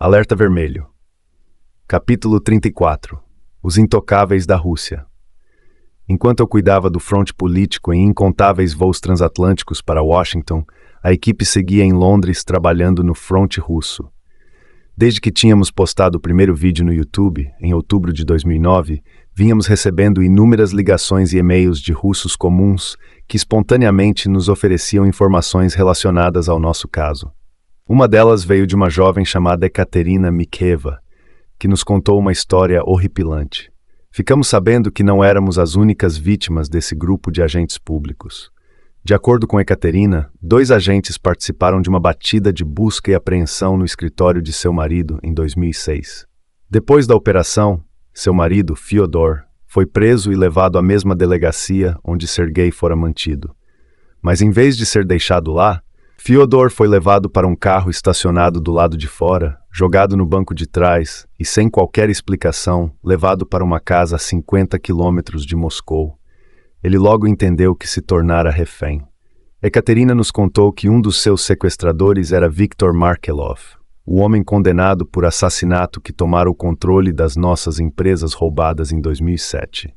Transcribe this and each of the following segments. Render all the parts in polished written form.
Alerta vermelho. Capítulo 34. Os intocáveis da Rússia. Enquanto eu cuidava do fronte político em incontáveis voos transatlânticos para Washington, a equipe seguia em Londres trabalhando no fronte russo. Desde que tínhamos postado o primeiro vídeo no YouTube, em outubro de 2009, vínhamos recebendo inúmeras ligações e e-mails de russos comuns que espontaneamente nos ofereciam informações relacionadas ao nosso caso. Uma delas veio de uma jovem chamada Ekaterina Mikheeva, que nos contou uma história horripilante. Ficamos sabendo que não éramos as únicas vítimas desse grupo de agentes públicos. De acordo com Ekaterina, 2 agentes participaram de uma batida de busca e apreensão no escritório de seu marido em 2006. Depois da operação, seu marido, Fyodor, foi preso e levado à mesma delegacia onde Sergei fora mantido. Mas em vez de ser deixado lá, Fyodor foi levado para um carro estacionado do lado de fora, jogado no banco de trás e, sem qualquer explicação, levado para uma casa a 50 quilômetros de Moscou. Ele logo entendeu que se tornara refém. Ekaterina nos contou que um dos seus sequestradores era Viktor Markelov, o homem condenado por assassinato que tomara o controle das nossas empresas roubadas em 2007.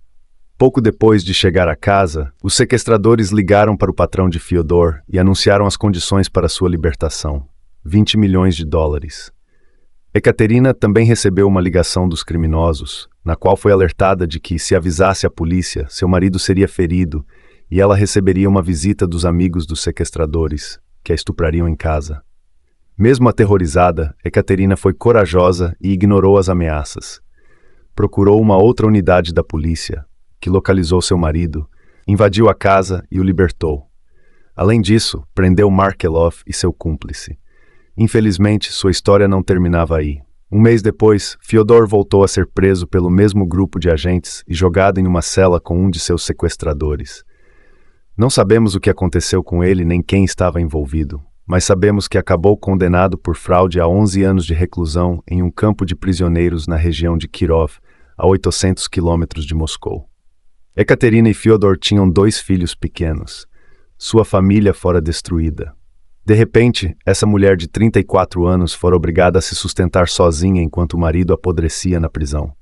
Pouco depois de chegar à casa, os sequestradores ligaram para o patrão de Fyodor e anunciaram as condições para sua libertação: $20 milhões. Ekaterina também recebeu uma ligação dos criminosos, na qual foi alertada de que, se avisasse a polícia, seu marido seria ferido e ela receberia uma visita dos amigos dos sequestradores, que a estuprariam em casa. Mesmo aterrorizada, Ekaterina foi corajosa e ignorou as ameaças. Procurou uma outra unidade da polícia, que localizou seu marido, invadiu a casa e o libertou. Além disso, prendeu Markelov e seu cúmplice. Infelizmente, sua história não terminava aí. Um mês depois, Fyodor voltou a ser preso pelo mesmo grupo de agentes e jogado em uma cela com um de seus sequestradores. Não sabemos o que aconteceu com ele nem quem estava envolvido, mas sabemos que acabou condenado por fraude a 11 anos de reclusão em um campo de prisioneiros na região de Kirov, a 800 quilômetros de Moscou. Ekaterina e Fyodor tinham 2 filhos pequenos. Sua família fora destruída. De repente, essa mulher de 34 anos fora obrigada a se sustentar sozinha enquanto o marido apodrecia na prisão.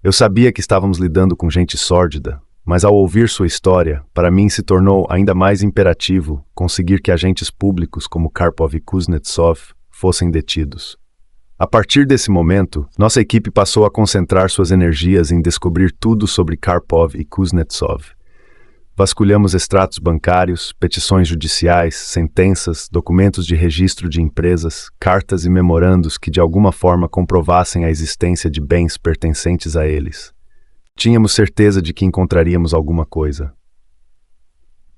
Eu sabia que estávamos lidando com gente sórdida, mas ao ouvir sua história, para mim se tornou ainda mais imperativo conseguir que agentes públicos como Karpov e Kuznetsov fossem detidos. A partir desse momento, nossa equipe passou a concentrar suas energias em descobrir tudo sobre Karpov e Kuznetsov. Vasculhamos extratos bancários, petições judiciais, sentenças, documentos de registro de empresas, cartas e memorandos que de alguma forma comprovassem a existência de bens pertencentes a eles. Tínhamos certeza de que encontraríamos alguma coisa.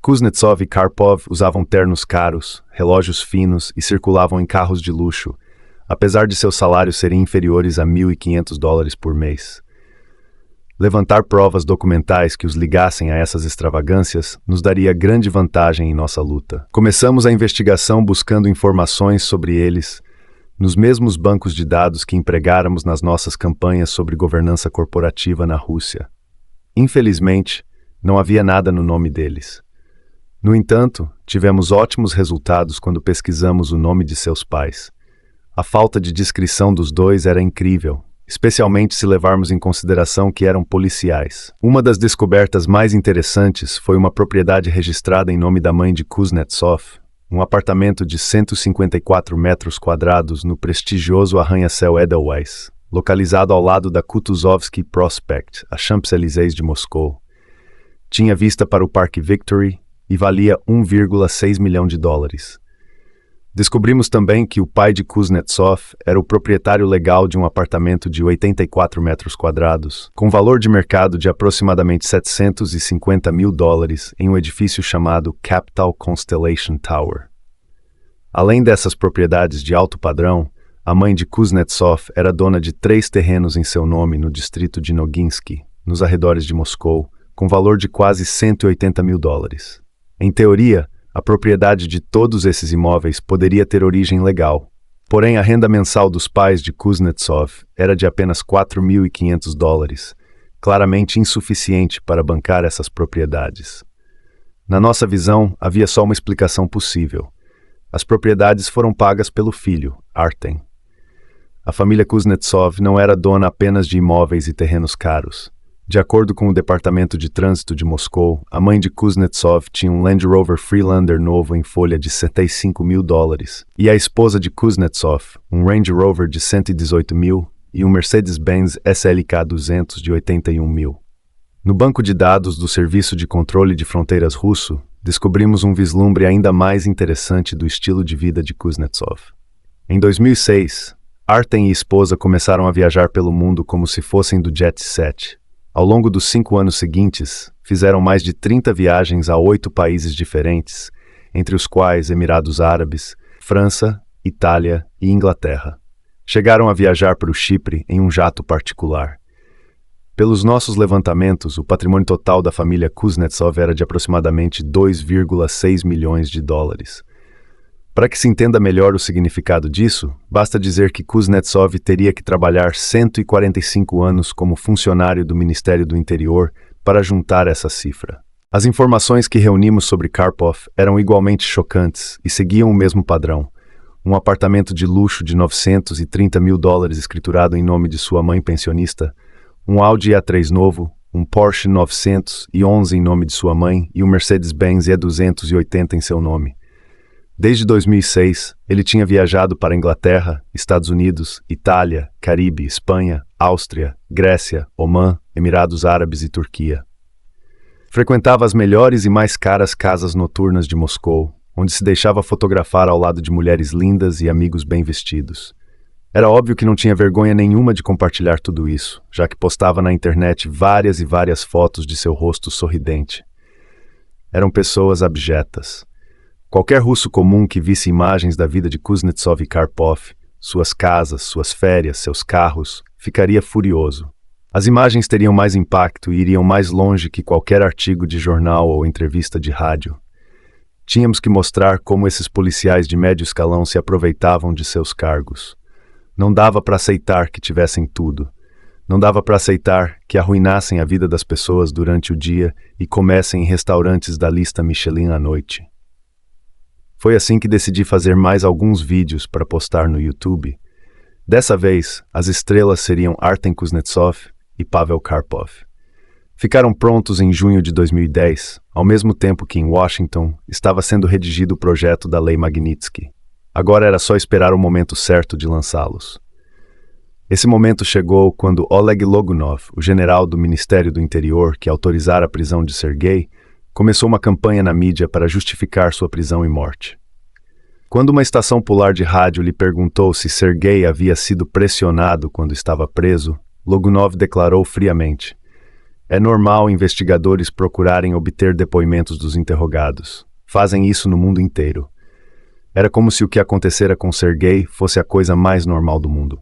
Kuznetsov e Karpov usavam ternos caros, relógios finos e circulavam em carros de luxo, apesar de seus salários serem inferiores a $1.500 por mês. Levantar provas documentais que os ligassem a essas extravagâncias nos daria grande vantagem em nossa luta. Começamos a investigação buscando informações sobre eles nos mesmos bancos de dados que empregáramos nas nossas campanhas sobre governança corporativa na Rússia. Infelizmente, não havia nada no nome deles. No entanto, tivemos ótimos resultados quando pesquisamos o nome de seus pais. A falta de descrição dos 2 era incrível, especialmente se levarmos em consideração que eram policiais. Uma das descobertas mais interessantes foi uma propriedade registrada em nome da mãe de Kuznetsov, um apartamento de 154 metros quadrados no prestigioso arranha-céu Edelweiss, localizado ao lado da Kutuzovsky Prospect, a Champs-Élysées de Moscou. Tinha vista para o Parque Victory e valia $1,6 milhão. Descobrimos também que o pai de Kuznetsov era o proprietário legal de um apartamento de 84 metros quadrados, com valor de mercado de aproximadamente $750 mil em um edifício chamado Capital Constellation Tower. Além dessas propriedades de alto padrão, a mãe de Kuznetsov era dona de 3 terrenos em seu nome no distrito de Noginsky, nos arredores de Moscou, com valor de quase $180 mil. Em teoria, a propriedade de todos esses imóveis poderia ter origem legal. Porém, a renda mensal dos pais de Kuznetsov era de apenas $4.500, claramente insuficiente para bancar essas propriedades. Na nossa visão, havia só uma explicação possível. As propriedades foram pagas pelo filho, Artem. A família Kuznetsov não era dona apenas de imóveis e terrenos caros. De acordo com o Departamento de Trânsito de Moscou, a mãe de Kuznetsov tinha um Land Rover Freelander novo em folha de $75 mil, e a esposa de Kuznetsov, um Range Rover de $118 mil e um Mercedes-Benz SLK 200 de $81 mil. No banco de dados do Serviço de Controle de Fronteiras russo, descobrimos um vislumbre ainda mais interessante do estilo de vida de Kuznetsov. Em 2006, Artem e esposa começaram a viajar pelo mundo como se fossem do Jet Set. Ao longo dos 5 anos seguintes, fizeram mais de 30 viagens a 8 países diferentes, entre os quais Emirados Árabes, França, Itália e Inglaterra. Chegaram a viajar para o Chipre em um jato particular. Pelos nossos levantamentos, o patrimônio total da família Kuznetsov era de aproximadamente $2,6 milhões. Para que se entenda melhor o significado disso, basta dizer que Kuznetsov teria que trabalhar 145 anos como funcionário do Ministério do Interior para juntar essa cifra. As informações que reunimos sobre Karpov eram igualmente chocantes e seguiam o mesmo padrão. Um apartamento de luxo de $930 mil escriturado em nome de sua mãe pensionista, um Audi A3 novo, um Porsche 911 em nome de sua mãe e um Mercedes-Benz E280 em seu nome. Desde 2006, ele tinha viajado para Inglaterra, Estados Unidos, Itália, Caribe, Espanha, Áustria, Grécia, Omã, Emirados Árabes e Turquia. Frequentava as melhores e mais caras casas noturnas de Moscou, onde se deixava fotografar ao lado de mulheres lindas e amigos bem vestidos. Era óbvio que não tinha vergonha nenhuma de compartilhar tudo isso, já que postava na internet várias e várias fotos de seu rosto sorridente. Eram pessoas abjetas. Qualquer russo comum que visse imagens da vida de Kuznetsov e Karpov, suas casas, suas férias, seus carros, ficaria furioso. As imagens teriam mais impacto e iriam mais longe que qualquer artigo de jornal ou entrevista de rádio. Tínhamos que mostrar como esses policiais de médio escalão se aproveitavam de seus cargos. Não dava para aceitar que tivessem tudo. Não dava para aceitar que arruinassem a vida das pessoas durante o dia e comessem em restaurantes da lista Michelin à noite. Foi assim que decidi fazer mais alguns vídeos para postar no YouTube. Dessa vez, as estrelas seriam Artem Kuznetsov e Pavel Karpov. Ficaram prontos em junho de 2010, ao mesmo tempo que em Washington estava sendo redigido o projeto da Lei Magnitsky. Agora era só esperar o momento certo de lançá-los. Esse momento chegou quando Oleg Logunov, o general do Ministério do Interior que autorizara a prisão de Sergei, começou uma campanha na mídia para justificar sua prisão e morte. Quando uma estação polar de rádio lhe perguntou se Sergei havia sido pressionado quando estava preso, Logunov declarou friamente: "É normal investigadores procurarem obter depoimentos dos interrogados. Fazem isso no mundo inteiro." Era como se o que acontecera com Sergei fosse a coisa mais normal do mundo.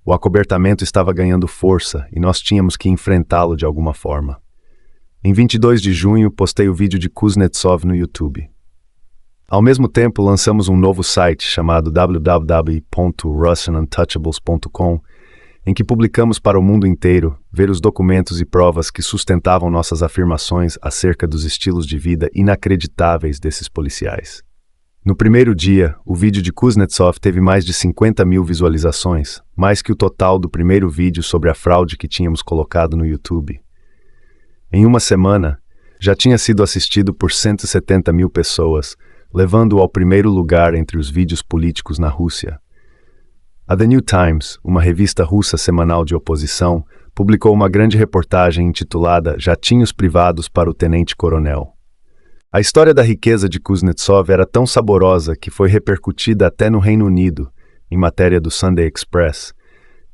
O acobertamento estava ganhando força e nós tínhamos que enfrentá-lo de alguma forma. Em 22 de junho, postei o vídeo de Kuznetsov no YouTube. Ao mesmo tempo, lançamos um novo site chamado www.russianuntouchables.com, em que publicamos para o mundo inteiro ver os documentos e provas que sustentavam nossas afirmações acerca dos estilos de vida inacreditáveis desses policiais. No primeiro dia, o vídeo de Kuznetsov teve mais de 50 mil visualizações, mais que o total do primeiro vídeo sobre a fraude que tínhamos colocado no YouTube. Em uma semana, já tinha sido assistido por 170 mil pessoas, levando-o ao primeiro lugar entre os vídeos políticos na Rússia. A The New Times, uma revista russa semanal de oposição, publicou uma grande reportagem intitulada Jatinhos Privados para o Tenente-Coronel. A história da riqueza de Kuznetsov era tão saborosa que foi repercutida até no Reino Unido, em matéria do Sunday Express,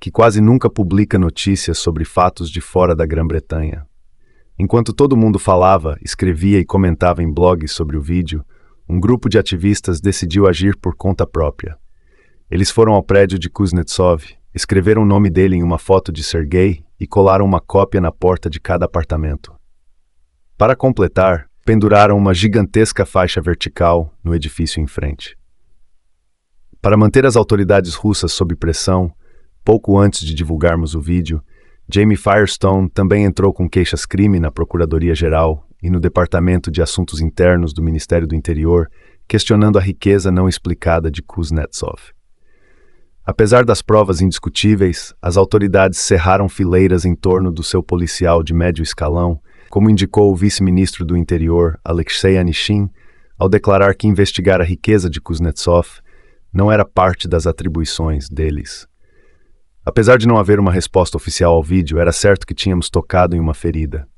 que quase nunca publica notícias sobre fatos de fora da Grã-Bretanha. Enquanto todo mundo falava, escrevia e comentava em blogs sobre o vídeo, um grupo de ativistas decidiu agir por conta própria. Eles foram ao prédio de Kuznetsov, escreveram o nome dele em uma foto de Sergei e colaram uma cópia na porta de cada apartamento. Para completar, penduraram uma gigantesca faixa vertical no edifício em frente. Para manter as autoridades russas sob pressão, pouco antes de divulgarmos o vídeo, Jamie Firestone também entrou com queixas-crime na Procuradoria-Geral e no Departamento de Assuntos Internos do Ministério do Interior, questionando a riqueza não explicada de Kuznetsov. Apesar das provas indiscutíveis, as autoridades cerraram fileiras em torno do seu policial de médio escalão, como indicou o vice-ministro do Interior, Alexei Anishin, ao declarar que investigar a riqueza de Kuznetsov não era parte das atribuições deles. Apesar de não haver uma resposta oficial ao vídeo, era certo que tínhamos tocado em uma ferida.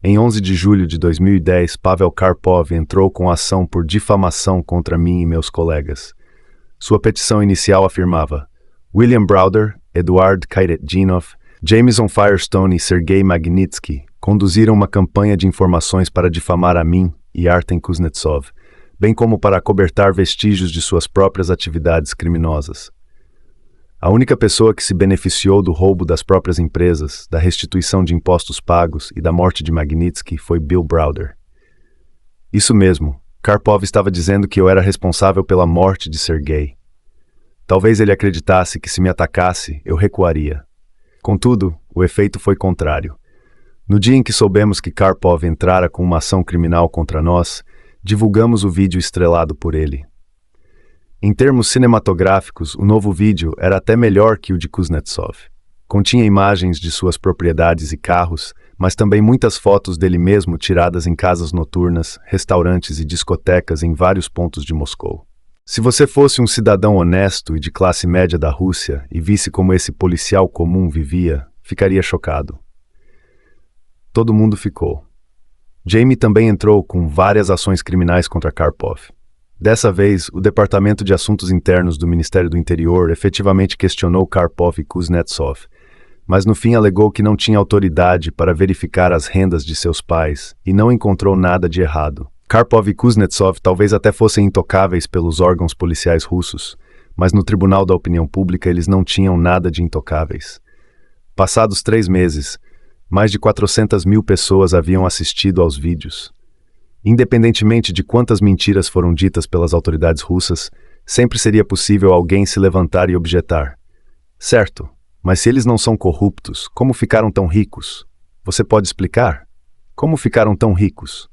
Em 11 de julho de 2010, Pavel Karpov entrou com ação por difamação contra mim e meus colegas. Sua petição inicial afirmava: William Browder, Eduard Kairetdinov, Jameson Firestone e Sergei Magnitsky conduziram uma campanha de informações para difamar a mim e Artem Kuznetsov, bem como para acobertar vestígios de suas próprias atividades criminosas. A única pessoa que se beneficiou do roubo das próprias empresas, da restituição de impostos pagos e da morte de Magnitsky foi Bill Browder. Isso mesmo, Karpov estava dizendo que eu era responsável pela morte de Sergei. Talvez ele acreditasse que se me atacasse, eu recuaria. Contudo, o efeito foi contrário. No dia em que soubemos que Karpov entrara com uma ação criminal contra nós, divulgamos o vídeo estrelado por ele. Em termos cinematográficos, o novo vídeo era até melhor que o de Kuznetsov. Continha imagens de suas propriedades e carros, mas também muitas fotos dele mesmo tiradas em casas noturnas, restaurantes e discotecas em vários pontos de Moscou. Se você fosse um cidadão honesto e de classe média da Rússia e visse como esse policial comum vivia, ficaria chocado. Todo mundo ficou. Jamie também entrou com várias ações criminais contra Karpov. Dessa vez, o Departamento de Assuntos Internos do Ministério do Interior efetivamente questionou Karpov e Kuznetsov, mas no fim alegou que não tinha autoridade para verificar as rendas de seus pais e não encontrou nada de errado. Karpov e Kuznetsov talvez até fossem intocáveis pelos órgãos policiais russos, mas no Tribunal da Opinião Pública eles não tinham nada de intocáveis. Passados 3 meses, mais de 400 mil pessoas haviam assistido aos vídeos. Independentemente de quantas mentiras foram ditas pelas autoridades russas, sempre seria possível alguém se levantar e objetar. Certo, mas se eles não são corruptos, como ficaram tão ricos? Você pode explicar? Como ficaram tão ricos?